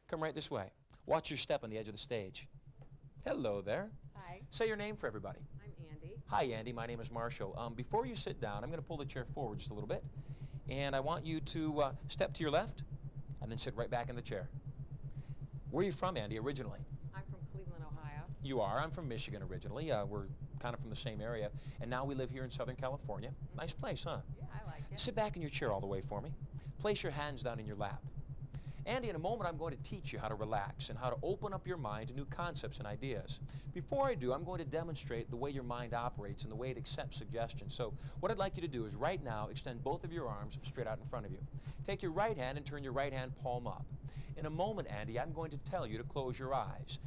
Come right this way. Watch your step on the edge of the stage. Hello there. Hi. Say your name for everybody. I'm Andy. Hi, Andy. My name is Marshall. Before you sit down, I'm going to pull the chair forward just a little bit. And I want you to step to your left and then sit right back in the chair. Where are you from, Andy, originally? I'm from Cleveland, Ohio. You are. I'm from Michigan originally. We're kind of from the same area. And now we live here in Southern California. Nice place, huh? Yeah, I like it. Sit back in your chair all the way for me. Place your hands down in your lap. Andy, in a moment I'm going to teach you how to relax and how to open up your mind to new concepts and ideas. Before I do, I'm going to demonstrate the way your mind operates and the way it accepts suggestions. So what I'd like you to do is right now extend both of your arms straight out in front of you. Take your right hand and turn your right hand palm up. In a moment, Andy, I'm going to tell you to close your eyes.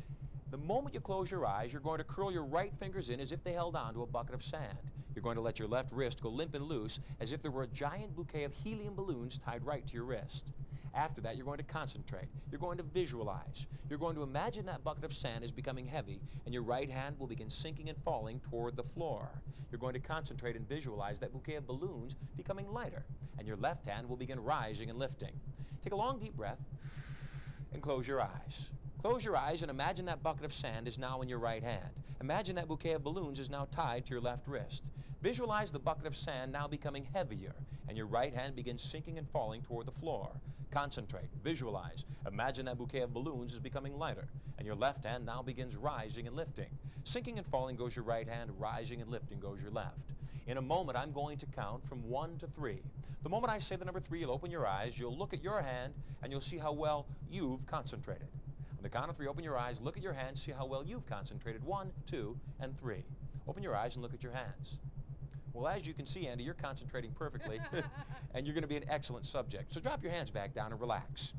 The moment you close your eyes, you're going to curl your right fingers in as if they held onto a bucket of sand. You're going to let your left wrist go limp and loose as if there were a giant bouquet of helium balloons tied right to your wrist. After that, you're going to concentrate. You're going to visualize. You're going to imagine that bucket of sand is becoming heavy, and your right hand will begin sinking and falling toward the floor. You're going to concentrate and visualize that bouquet of balloons becoming lighter, and your left hand will begin rising and lifting. Take a long, deep breath and close your eyes. Close your eyes and imagine that bucket of sand is now in your right hand. Imagine that bouquet of balloons is now tied to your left wrist. Visualize the bucket of sand now becoming heavier, and your right hand begins sinking and falling toward the floor. Concentrate, visualize. Imagine that bouquet of balloons is becoming lighter, and your left hand now begins rising and lifting. Sinking and falling goes your right hand, rising and lifting goes your left. In a moment, I'm going to count from 1 to 3. The moment I say the number 3, you'll open your eyes, you'll look at your hand, and you'll see how well you've concentrated. On the count of 3, open your eyes, look at your hands, see how well you've concentrated. 1, 2, and 3. Open your eyes and look at your hands. Well, as you can see, Andy, you're concentrating perfectly, and you're going to be an excellent subject. So drop your hands back down and relax.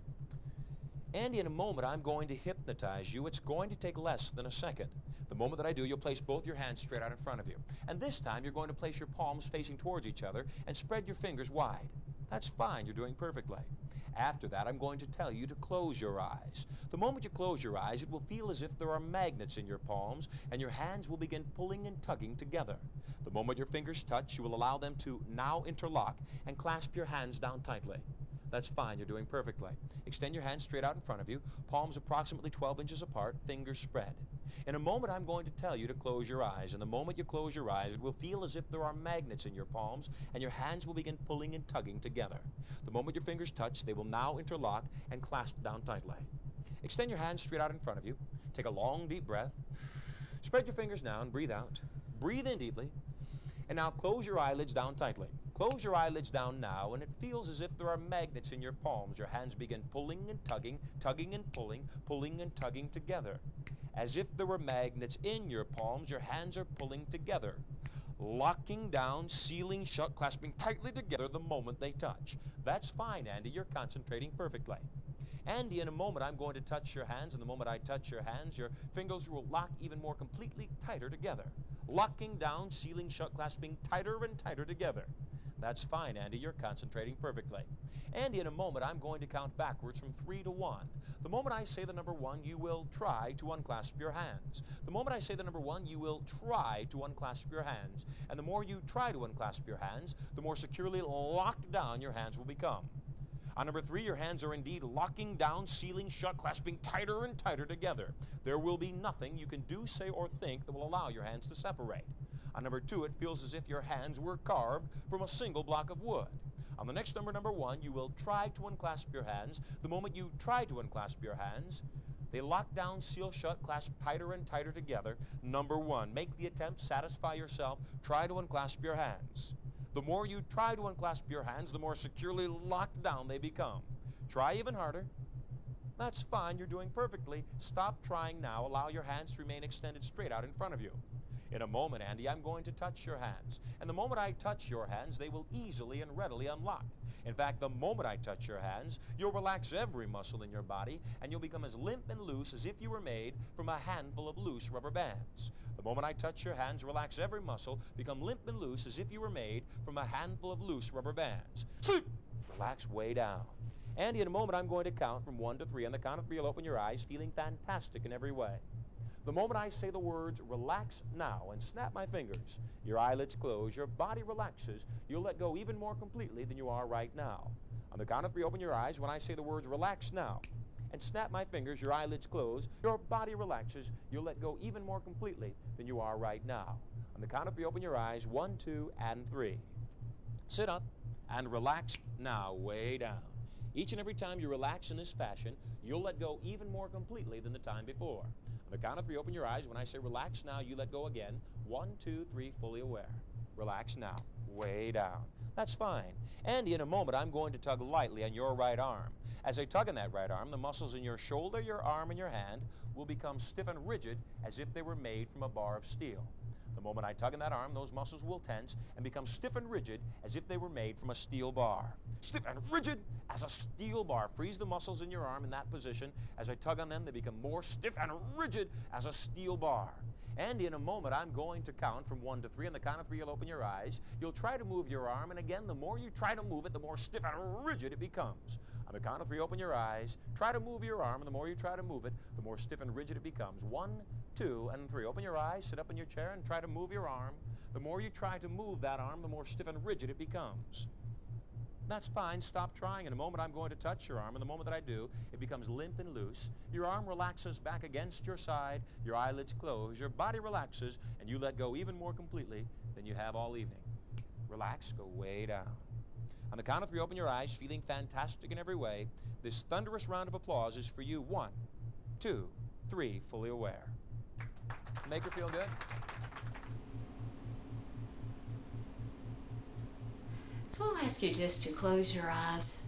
Andy, in a moment, I'm going to hypnotize you. It's going to take less than a second. The moment that I do, you'll place both your hands straight out in front of you. And this time, you're going to place your palms facing towards each other and spread your fingers wide. That's fine. You're doing perfectly. After that, I'm going to tell you to close your eyes. The moment you close your eyes, it will feel as if there are magnets in your palms, and your hands will begin pulling and tugging together. The moment your fingers touch, you will allow them to now interlock and clasp your hands down tightly. That's fine. You're doing perfectly. Extend your hands straight out in front of you, palms approximately 12 inches apart, fingers spread. In a moment, I'm going to tell you to close your eyes, and the moment you close your eyes, it will feel as if there are magnets in your palms, and your hands will begin pulling and tugging together. The moment your fingers touch, they will now interlock and clasp down tightly. Extend your hands straight out in front of you. Take a long, deep breath. Spread your fingers down. Breathe out. Breathe in deeply. And now close your eyelids down tightly. Close your eyelids down now, and it feels as if there are magnets in your palms. Your hands begin pulling and tugging, tugging and pulling, pulling and tugging together. As if there were magnets in your palms, your hands are pulling together, locking down, sealing shut, clasping tightly together the moment they touch. That's fine, Andy. You're concentrating perfectly. Andy, in a moment, I'm going to touch your hands, and the moment I touch your hands, your fingers will lock even more completely tighter together. Locking down, sealing shut, clasping tighter and tighter together. That's fine, Andy. You're concentrating perfectly. Andy, in a moment, I'm going to count backwards from 3 to 1. The moment I say the number 1, you will try to unclasp your hands. The moment I say the number 1, you will try to unclasp your hands. And the more you try to unclasp your hands, the more securely locked down your hands will become. On number 3, your hands are indeed locking down, sealing shut, clasping tighter and tighter together. There will be nothing you can do, say, or think that will allow your hands to separate. On number 2, it feels as if your hands were carved from a single block of wood. On the next number, number 1, you will try to unclasp your hands. The moment you try to unclasp your hands, they lock down, seal shut, clasp tighter and tighter together. Number 1, make the attempt, satisfy yourself, try to unclasp your hands. The more you try to unclasp your hands, the more securely locked down they become. Try even harder. That's fine. You're doing perfectly. Stop trying now. Allow your hands to remain extended straight out in front of you. In a moment, Andy, I'm going to touch your hands. And the moment I touch your hands, they will easily and readily unlock. In fact, the moment I touch your hands, you'll relax every muscle in your body, and you'll become as limp and loose as if you were made from a handful of loose rubber bands. The moment I touch your hands, relax every muscle, become limp and loose as if you were made from a handful of loose rubber bands. Sleep! Relax way down. Andy, in a moment, I'm going to count from 1 to 3. On the count of 3, you'll open your eyes, feeling fantastic in every way. The moment I say the words, relax now, and snap my fingers, your eyelids close, your body relaxes, you'll let go even more completely than you are right now. On the count of 3, open your eyes when I say the words, relax now. and snap my fingers, your eyelids close, your body relaxes, you'll let go even more completely than you are right now. On the count of 3, open your eyes. 1, 2, and 3. Sit up and relax now, way down. Each and every time you relax in this fashion, you'll let go even more completely than the time before. On the count of 3, open your eyes. When I say relax now, you let go again. 1, 2, 3, fully aware. Relax now, way down. That's fine. And in a moment, I'm going to tug lightly on your right arm. As I tug on that right arm, the muscles in your shoulder, your arm, and your hand will become stiff and rigid as if they were made from a bar of steel. The moment I tug on that arm, those muscles will tense and become stiff and rigid as if they were made from a steel bar. Stiff and rigid as a steel bar. Freeze the muscles in your arm in that position. As I tug on them, they become more stiff and rigid as a steel bar. And in a moment, I'm going to count from 1 to 3. On the count of 3, you'll open your eyes. You'll try to move your arm, and again, the more you try to move it, the more stiff and rigid it becomes. On the count of 3, open your eyes. Try to move your arm, and the more you try to move it, the more stiff and rigid it becomes. 1, 2, and 3. Open your eyes, sit up in your chair, and try to move your arm. The more you try to move that arm, the more stiff and rigid it becomes. That's fine. Stop trying. In a moment, I'm going to touch your arm, and the moment that I do, it becomes limp and loose. Your arm relaxes back against your side. Your eyelids close. Your body relaxes, and you let go even more completely than you have all evening. Relax. Go way down. On the count of 3, open your eyes, feeling fantastic in every way. This thunderous round of applause is for you. 1, 2, 3, fully aware. Make her feel good? So I'll ask you just to close your eyes.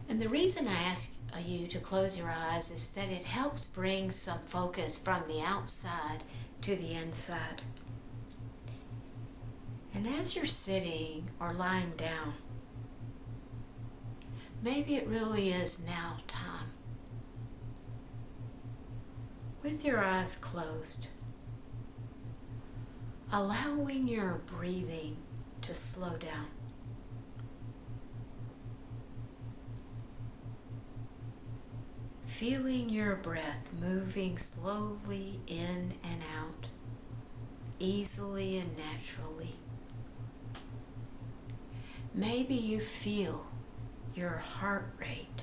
And the reason I ask you to close your eyes is that it helps bring some focus from the outside to the inside. And as you're sitting or lying down, maybe it really is now time. With your eyes closed, allowing your breathing to slow down. Feeling your breath moving slowly in and out, easily and naturally. Maybe you feel your heart rate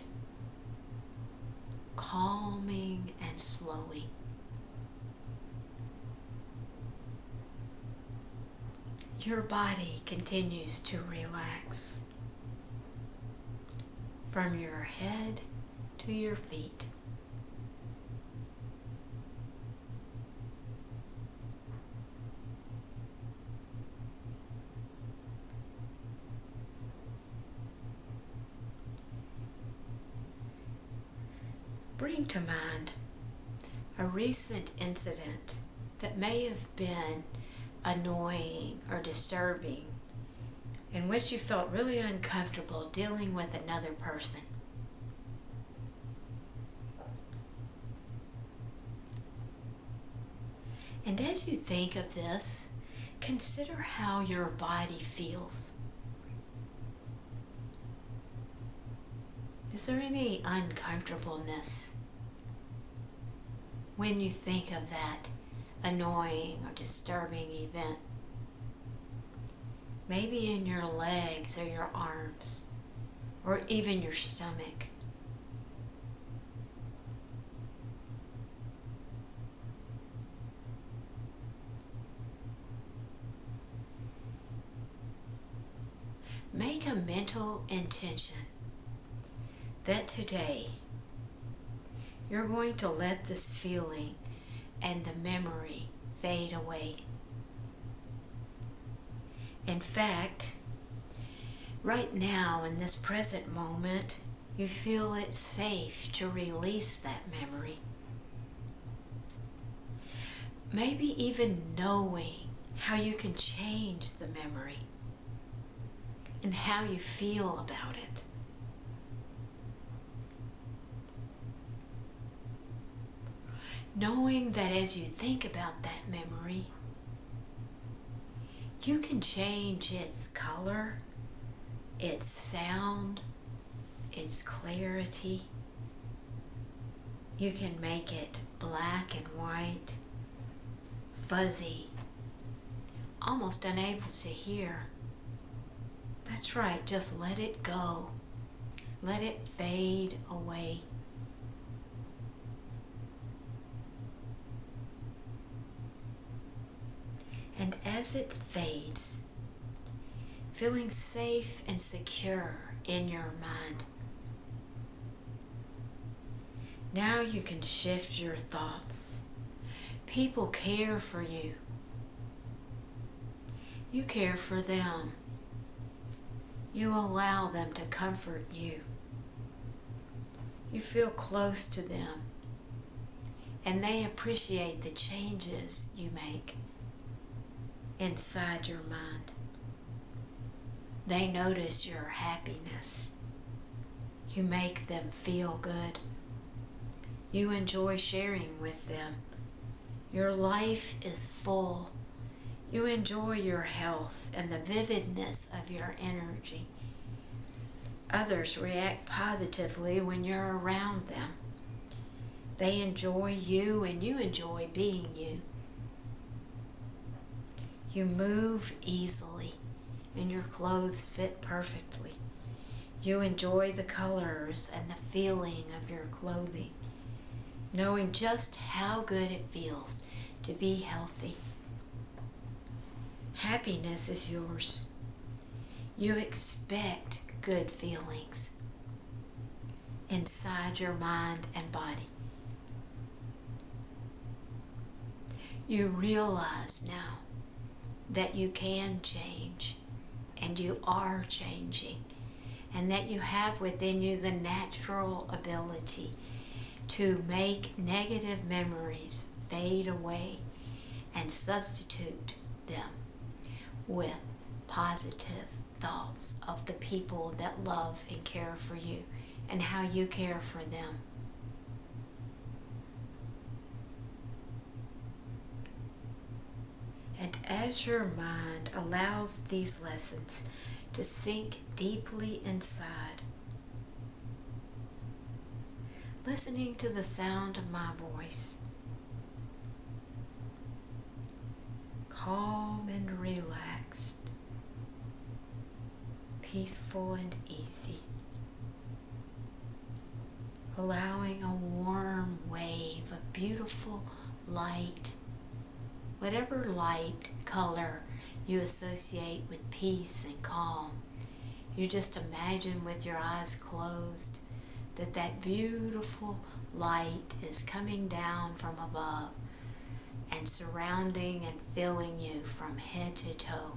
calming and slowing. Your body continues to relax from your head to your feet. Bring to mind a recent incident that may have been annoying or disturbing, in which you felt really uncomfortable dealing with another person. And as you think of this, consider how your body feels. Is there any uncomfortableness when you think of that annoying or disturbing event? Maybe in your legs or your arms, or even your stomach. Make a mental intention that today you're going to let this feeling and the memory fade away. In fact, right now in this present moment, you feel it's safe to release that memory. Maybe even knowing how you can change the memory and how you feel about it. Knowing that as you think about that memory, you can change its color, its sound, its clarity. You can make it black and white, fuzzy, almost unable to hear. That's right, just let it go. Let it fade away. And as it fades, feeling safe and secure in your mind, now you can shift your thoughts. People care for you. You care for them. You allow them to comfort you. You feel close to them, and they appreciate the changes you make inside your mind. They notice your happiness. You make them feel good. You enjoy sharing with them. Your life is full. You enjoy your health and the vividness of your energy. Others react positively when you're around them. They enjoy you and you enjoy being you. You move easily and your clothes fit perfectly. You enjoy the colors and the feeling of your clothing, knowing just how good it feels to be healthy. Happiness is yours. You expect good feelings inside your mind and body. You realize now that you can change, and you are changing, and that you have within you the natural ability to make negative memories fade away and substitute them with positive thoughts of the people that love and care for you and how you care for them. And as your mind allows these lessons to sink deeply inside, listening to the sound of my voice, calm and relaxed, peaceful and easy, allowing a warm wave of beautiful light, whatever light color you associate with peace and calm. You just imagine with your eyes closed that that beautiful light is coming down from above and surrounding and filling you from head to toe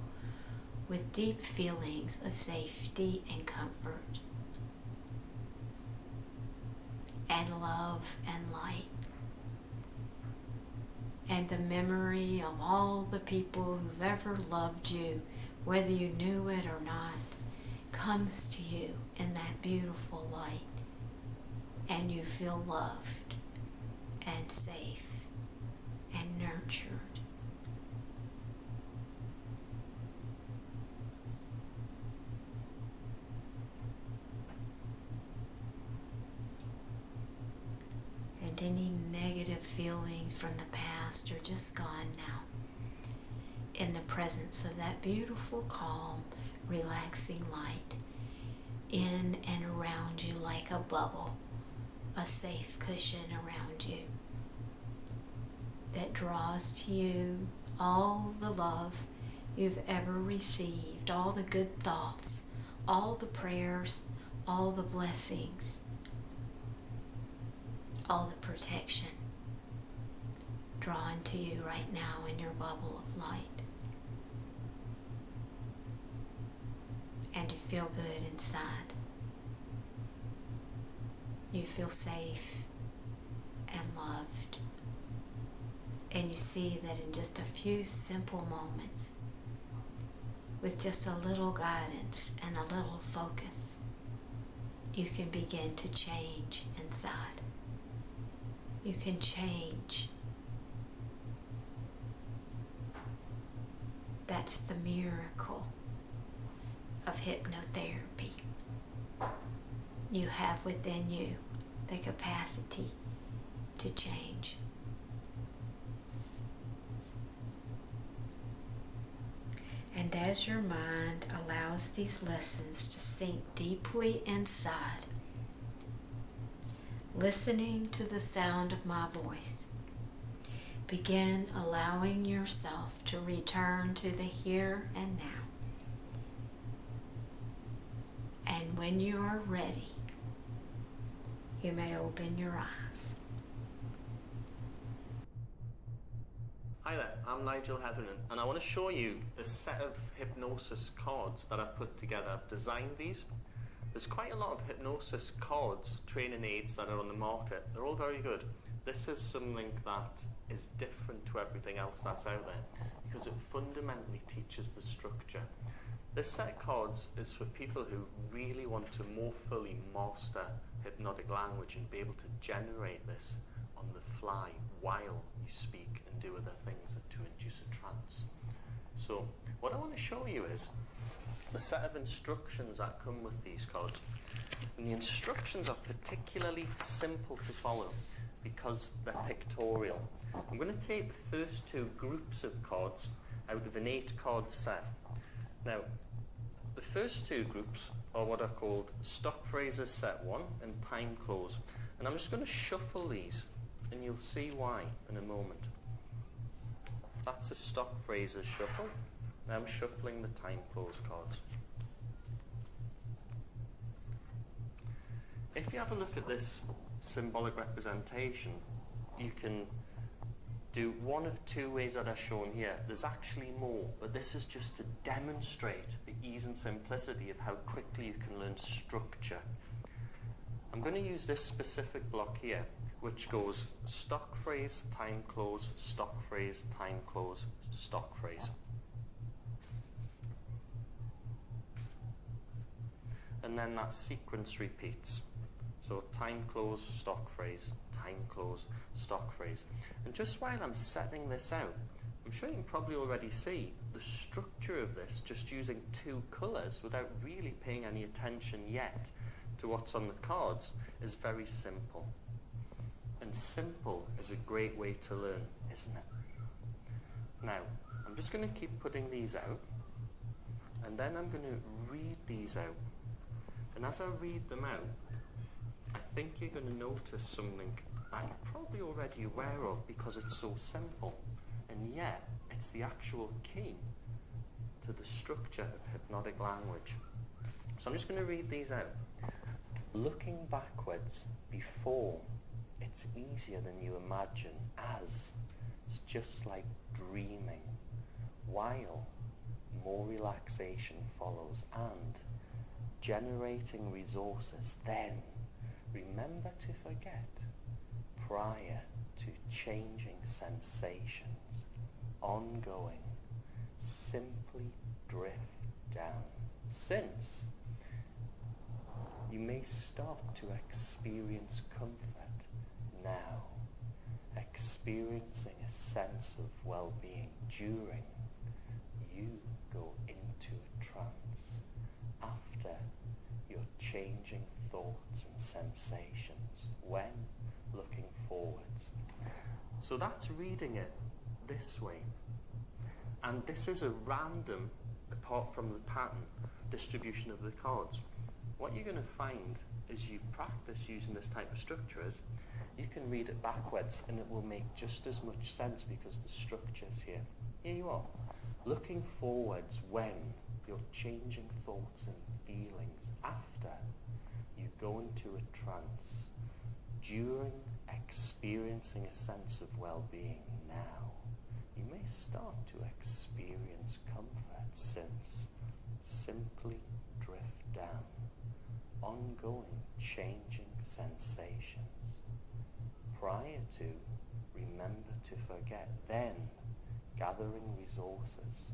with deep feelings of safety and comfort and love and light. And the memory of all the people who've ever loved you, whether you knew it or not, comes to you in that beautiful light. And you feel loved and safe and nurtured. And any negative feelings from the past are just gone now, in the presence of that beautiful, calm, relaxing light in and around you like a bubble, a safe cushion around you that draws to you all the love you've ever received, all the good thoughts, all the prayers, all the blessings, all the protection drawn to you right now in your bubble of light. And you feel good inside. You feel safe and loved. And you see that in just a few simple moments, with just a little guidance and a little focus, you can begin to change inside. You can change. That's the miracle of hypnotherapy. You have within you the capacity to change. And as your mind allows these lessons to sink deeply inside, listening to the sound of my voice. Begin allowing yourself to return to the here and now. And when you are ready, you may open your eyes. Hi there, I'm Nigel Hetherington, and I want to show you a set of hypnosis cards that I've put together. I've designed these. There's quite a lot of hypnosis cards, training aids that are on the market. They're all very good. This is something that is different to everything else that's out there because it fundamentally teaches the structure. This set of cards is for people who really want to more fully master hypnotic language and be able to generate this on the fly while you speak and do other things to induce a trance. So what I want to show you is the set of instructions that come with these cards. And the instructions are particularly simple to follow because they're pictorial. I'm going to take the first two groups of cards out of an 8-card set. Now, the first two groups are what are called stock phrases set 1 and time close. And I'm just going to shuffle these, and you'll see why in a moment. That's a stock phrases shuffle. Now I'm shuffling the time close cards. If you have a look at this symbolic representation, you can do one of two ways that are shown here. There's actually more, but this is just to demonstrate the ease and simplicity of how quickly you can learn structure. I'm going to use this specific block here, which goes stock phrase, time close, stock phrase, time close, stock phrase. And then that sequence repeats. So time close, stock phrase, time close, stock phrase. And just while I'm setting this out, I'm sure you can probably already see the structure of this just using 2 colours without really paying any attention yet to what's on the cards is very simple. And simple is a great way to learn, isn't it? Now, I'm just going to keep putting these out, and then I'm going to read these out. And as I read them out, I think you're going to notice something that you're probably already aware of because it's so simple, and yet it's the actual key to the structure of hypnotic language. So I'm just going to read these out. Looking backwards before, it's easier than you imagine, as it's just like dreaming, while more relaxation follows, and generating resources, then remember to forget prior to changing sensations, ongoing, simply drift down, since you may start to experience comfort now, experiencing a sense of well-being during you go into a trance, after you're changing thoughts and sensations, when looking forwards. So that's reading it this way. And this is a random, apart from the pattern, distribution of the cards. What you're going to find as you practice using this type of structure is you can read it backwards and it will make just as much sense because the structure's here. Here you are. Looking forwards when you're changing thoughts and feelings, after you go into a trance, during experiencing a sense of well-being now, you may start to experience comfort, since simply drift down, ongoing changing sensations, prior to remember to forget, then gathering resources,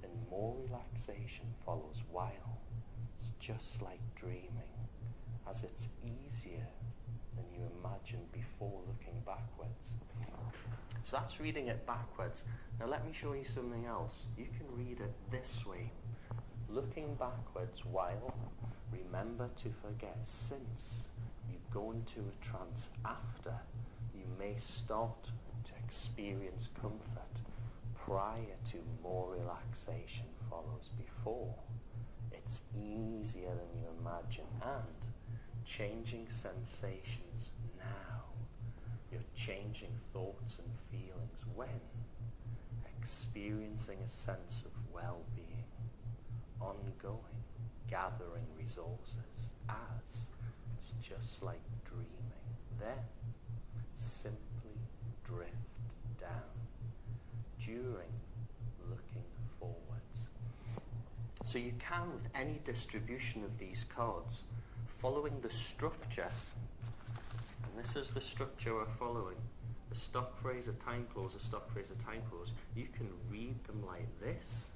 and more relaxation follows, while it's just like dreaming, as it's easier than you imagined before looking backwards. So that's reading it backwards. Now let me show you something else. You can read it this way. Looking backwards while remember to forget, since you go into a trance, after you may start to experience comfort, prior to more relaxation follows, before it's easier than you imagine, and changing sensations changing thoughts and feelings when experiencing a sense of well-being, ongoing, gathering resources as it's just like dreaming. Then simply drift down during looking forwards. So you can, with any distribution of these cards, following the structure, and this is the structure we're following, a stock phrase, a time close, a stock phrase, a time close, you can read them like this,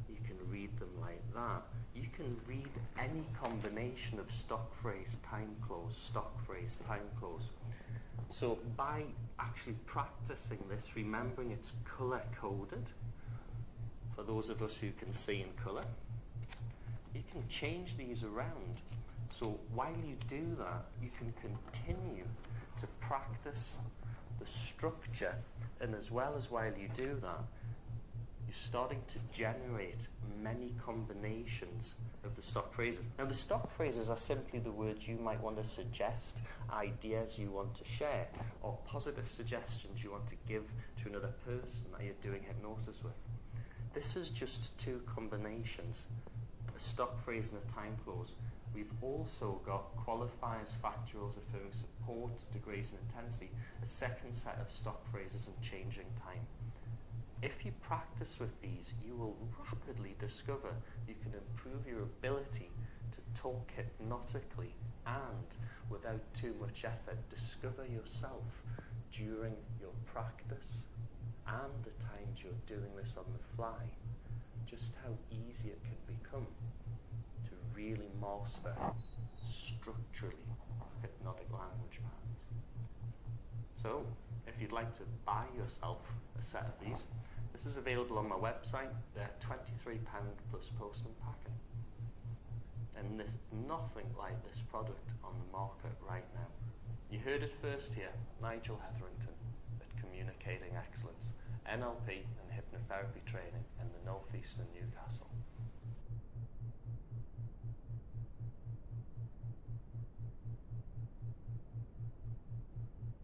you can read them like that, you can read any combination of stock phrase, time close, stock phrase, time close. So by actually practicing this, remembering it's colour coded, for those of us who can see in colour, you can change these around. So while you do that, you can continue to practice the structure, and as well as while you do that, you're starting to generate many combinations of the stock phrases. Now the stock phrases are simply the words you might want to suggest, ideas you want to share, or positive suggestions you want to give to another person that you're doing hypnosis with. This is just two combinations, a stock phrase and a time close. We've also got qualifiers, factuals, affirming support, degrees and intensity, a second set of stock phrases and changing time. If you practice with these, you will rapidly discover you can improve your ability to talk hypnotically and, without too much effort, discover yourself during your practice and the times you're doing this on the fly, just how easy it can become to really master structurally hypnotic language patterns. So, if you'd like to buy yourself a set of these, this is available on my website. They're £23 plus post and packing. And there's nothing like this product on the market right now. You heard it first here, Nigel Hetherington at Communicating Excellence, NLP and hypnotherapy training in the northeastern Newcastle.